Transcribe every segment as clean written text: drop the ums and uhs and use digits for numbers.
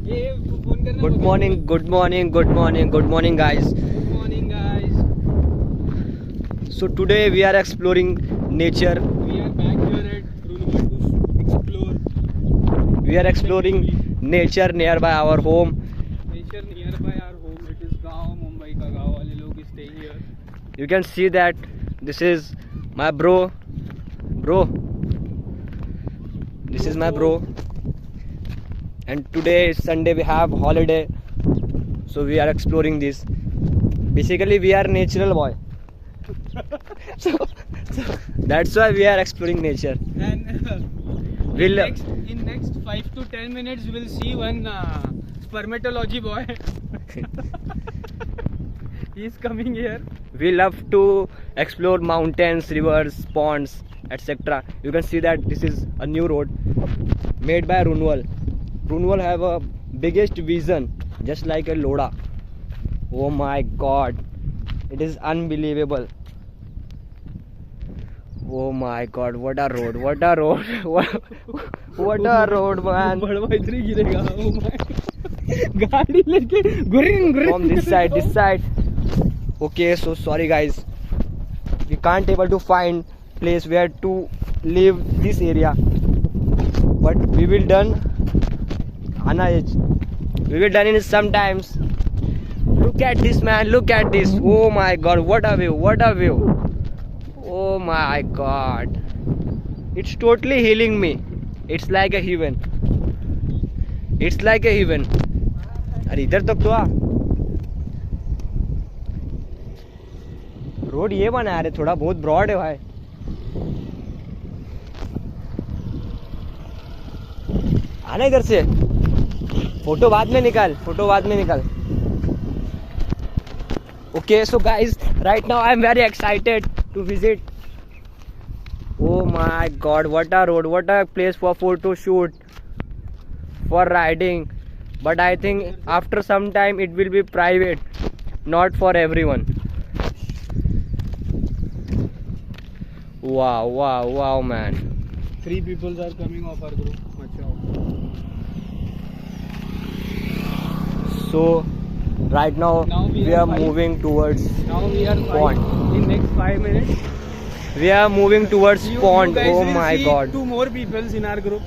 Good morning, good morning, good morning, good morning, guys. Good morning, guys. So today we are exploring nature. We are back here at Runwal to explore We are exploring nature nearby our home. nature nearby our home. It is गाँव मुंबई का गाँव वाले लोग staying here. You can see that this is my bro. This is my bro. And today is Sunday. We have holiday, so we are exploring this. Basically, we are natural boy. so that's why we are exploring nature. And We'll in next 5 to 10 minutes, we will see one spermatology boy. He is coming here. we love to explore mountains, rivers, ponds, etc. You can see that this is a new road made by Runwal. Runwal have a biggest vision, just like a Loda. Oh my God, it is unbelievable. Oh my God, what a road! What a road! what a road, man! बड़वा इधर ही गिरेगा. Oh my. गाड़ी लेके गुरिंग From this side. Okay, so sorry guys, we can't able to find place where to live this area, but we will done we will done in sometimes. Look at this, man, look at this. Oh my God, what a view. Oh my God, it's totally healing me. It's like a heaven. अरे इधर तक तो आ. Road ये बना रहे, थोड़ा बहुत broad है भाई. आना इधर से. फोटो बाद में निकाल. Okay, so guys, right now I am very excited to visit. Oh my God, what a road, what a place for photo shoot, for riding. But I think after some time it will be private, not for everyone. Wow, man. 3 people are coming off our group. So right now we are moving towards Now we are pond. In next 5 minutes. We are moving towards pond. You guys Oh will my see God. 2 more people in our group.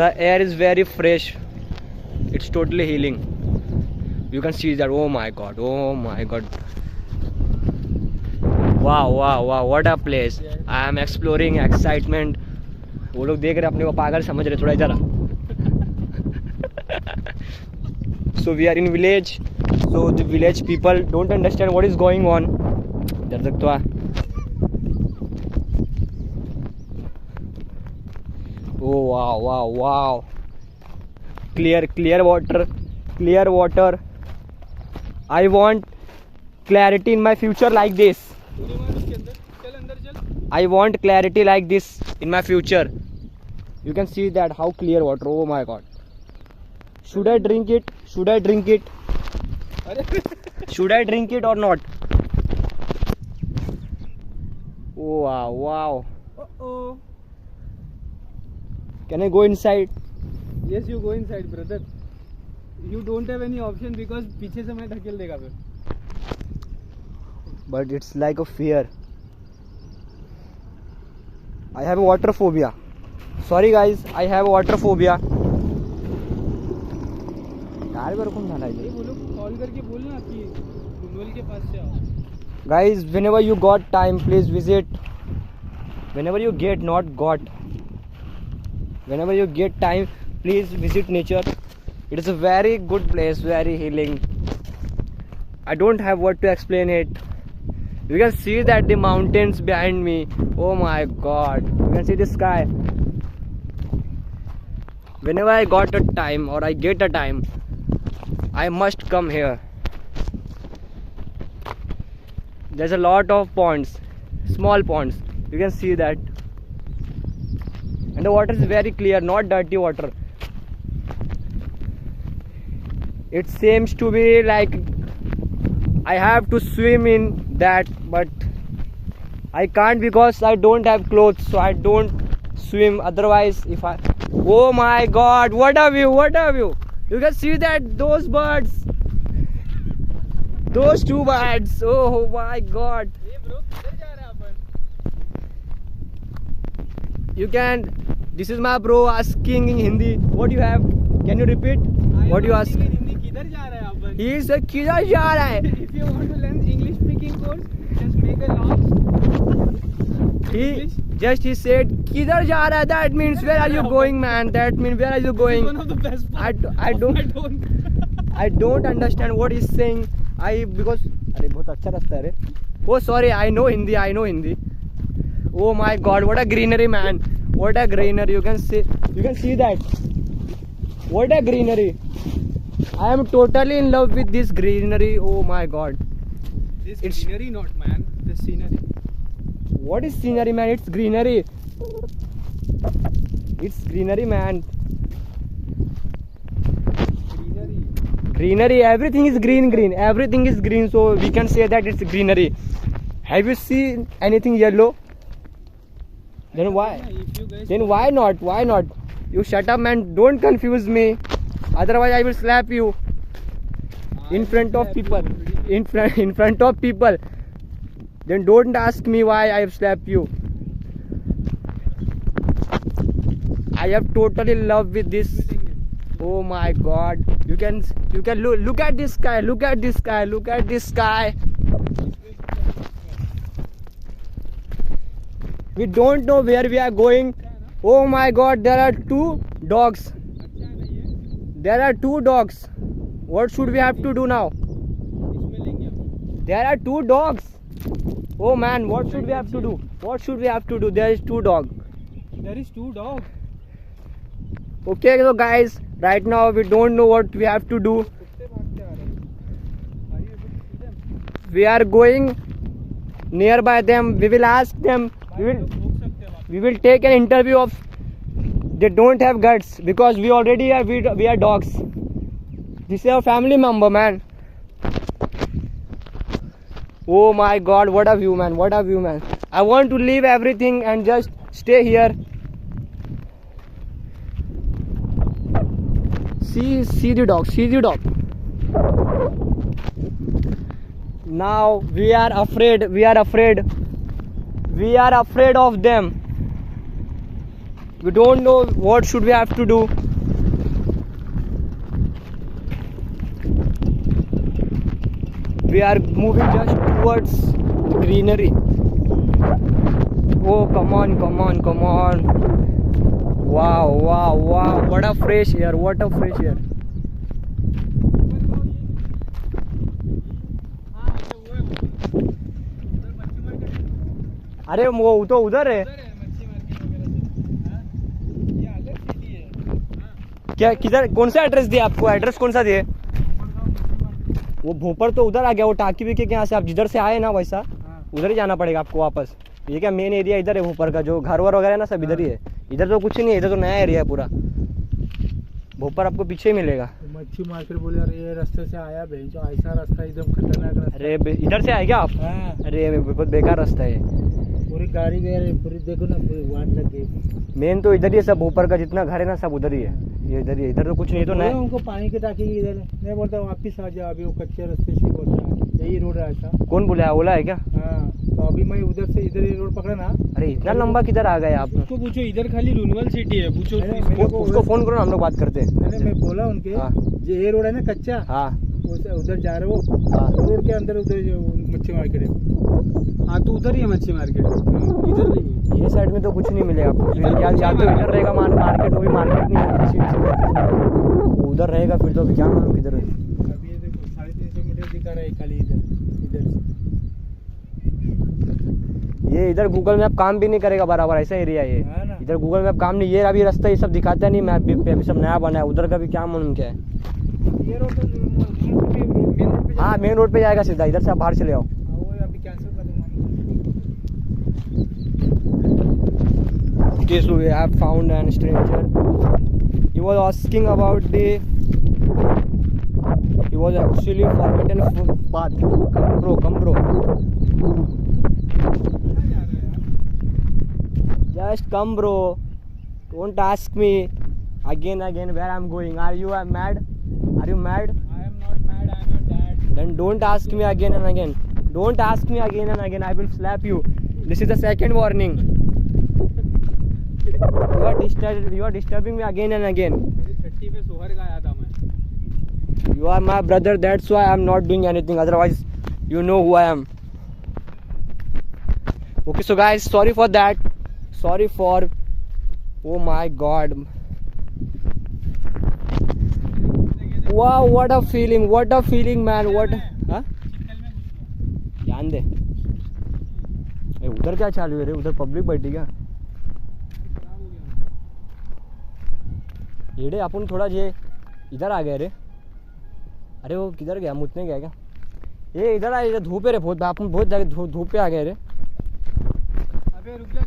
The air is very fresh. It's totally healing. You can see that. Oh my God. Wow, what a place. I am exploring excitement. वो लोग देख रहे अपने को पागल समझ रहे थोड़ा इधर. So we are in village. So the village people don't understand what is going on. इधर तक तो आ. Oh wow. Clear water. I want clarity in my future like this. I want clarity like this in my future. You can see that how clear water. Oh my God. Should I drink it? Should I drink it or not? Oh wow. Uh-oh. Can I go inside? Yes, you go inside, brother. You don't have any option because पीछे से मैं ढकेल देगा फिर. But it's like a fear. I have a water phobia. Sorry guys, I have water phobia. Car पर कौन डाला है? वो लोग कॉल करके बोलना कि रुनवल के पास से आओ. Guys, whenever you got time, please visit. Whenever you get time, please visit nature. It is a very good place, very healing. I don't have what to explain it. You can see that the mountains behind me. Oh my God, you can see the sky. Whenever I got a time or I get a time, I must come here. There's a lot of ponds, small ponds. You can see that. And the water is very clear, not dirty water. It seems to be like I have to swim in that, but I can't because I don't have clothes, so I don't swim. Otherwise, if I... Oh my God, what a view, what a view. You can see that those birds. Those two birds. Oh my God. ये bro किधर जा रहे हैं अपन? You can. This is my bro asking in Hindi. What do you have? Can you repeat? What do you ask? Hindi किधर जा रहे हैं अपन? He is a किधर जा रहा है? If you want to learn English speaking course, just make a long. He he said किधर जा रहा है? That means where are you going, man? That means where are you going? One of the best parts. I don't understand what he's saying. Because अरे बहुत अच्छा रास्ता है रे. Oh sorry, I know Hindi. Oh my God, what a greenery, man. What a greenery. You can see that. What a greenery. I am totally in love with this greenery. Oh my God. This It's- scenery not man. The scenery. What is scenery, man? It's greenery. It's greenery, man. Greenery. Greenery. Everything is green. Everything is green. So we can say that it's greenery. Have you seen anything yellow? Then why? If you guys Then why not? Why not? You shut up, man. Don't confuse me. Otherwise, I will slap you in front of people. In front of people. Then don't ask me why I have slapped you. I have totally love with this. Oh my God! You can look at this sky. Look at this sky. Look at this sky. We don't know where we are going. Oh my God! There are two dogs. There are two dogs. What should we have to do now? There are two dogs. Oh man, what should we have to do? What should we have to do? There is two dogs. There is two dogs. Okay, so guys, right now we don't know what we have to do. Are you able to see them? We are going nearby them. We will ask them. We will take an interview of. They don't have guts because we already are. We are dogs. This is our family member, man. Oh my God, what a view, man. What a view, man. I want to leave everything and just stay here. See the dog. See the dog. Now we are afraid. We are afraid. We are afraid of them. We don't know what should we have to do. We are moving just towards greenery. Oh, come on. Wow. What a fresh air. What a fresh air. अरे वो तो उधर है. क्या किधर कौन सा address दिया आपको? एड्रेस कौन सा दिए? वो भोपर तो उधर आ गया. वो टाकी भी के यहाँ से आप जिधर से आए ना वैसा उधर ही जाना पड़ेगा आपको वापस. ये क्या मेन एरिया इधर है भोपर का. जो घर वर वगैरह है ना सब इधर ही है. इधर तो कुछ नहीं है. इधर तो नया एरिया है पूरा. भोपर आपको पीछे ही मिलेगा. मच्छी मार्केट बोले अरे ये रास्ते से आया भाई जो ऐसा रास्ता एकदम खतरनाक रास्ता. अरे इधर से आए क्या आप? हाँ. अरे बहुत बेकार रास्ता है. पूरी गाड़ी गई पूरी देखो ना पूरी वाट लग गई. मेन तो इधर ही है सब. भोपर का जितना घर है ना सब उधर ही है. ये इधर ही है. इधर तो कुछ नहीं. तो नया उनको पानी की टाकी इधर है. मैं बोलता हूँ वापिस आ जाओ. अभी वो कच्चे रास्ते से बोलता है यही रोड है ऐसा. कौन बोला? ओला है क्या? हाँ तो अभी मैं उधर से इधर ये रोड पकड़ा ना. अरे इतना लंबा किधर आ गए आप? उसको पूछो इधर खाली रूनवल सिटी है. पूछो उसको फोन करो ना. हम लोग बात करते हैं. मैं बोला उनके हाँ. जो ये रोड है ना कच्चा. हाँ उधर जा रहे हो. हाँ. रोड के अंदर उधर जो मच्छी मार्केट है. हाँ तो उधर ही है मच्छी मार्केट. इधर नहीं है. ये साइड में तो कुछ नहीं मिलेगा आपको. फिर या तो इधर रहेगा मार्केट. वो भी मार्केट नहीं है. किसी उधर रहेगा फिर तो. अभी क्या मालूम किधर है. अभी ये देखो 350 मीटर दिखा रहा है खाली इधर से. ये इधर गूगल मैप काम भी नहीं करेगा बराबर. ऐसा एरिया है हाँ ना. इधर गूगल मैप काम नहीं. ये अभी रास्ता ये सब दिखाता नहीं मैप पे. अभी सब नया बना है. उधर का भी क्या मालूम क्या है. ये रोड तो मेन रोड पे. हाँ मेन रोड पे जाएगा सीधा. इधर से आप बाहर चले आओ. वो अभी कैंसिल कर दूंगा. Okay, so we have found a stranger. He was asking about the. He was actually forgotten path. Come bro. Just come bro. Don't ask me again where I'm going. Are you mad? Are you mad? I am not mad. I am your dad. Then don't ask me again and again. Don't ask me again and again. I will slap you. This is the second warning. You are disturbing me again and again. तेरी छट्टी पे सोहर गाया था मैं. You are my brother. That's why I am not doing anything. Otherwise, you know who I am. Okay, so guys, sorry for that. Sorry for. Oh my God. Wow, what a feeling. What a feeling, man. What? हाँ? ध्यान दे. ए, उधर क्या चालू है रे? उधर public बैठी क्या? येड़े अपन थोड़ा जे इधर आ गए रे. अरे वो किधर गया? मुतने गया क्या? ये इधर आ, इधर धूप है रे बहुत. अपन बहुत जगह धूप पे आ गए रे. अबे रुक जा.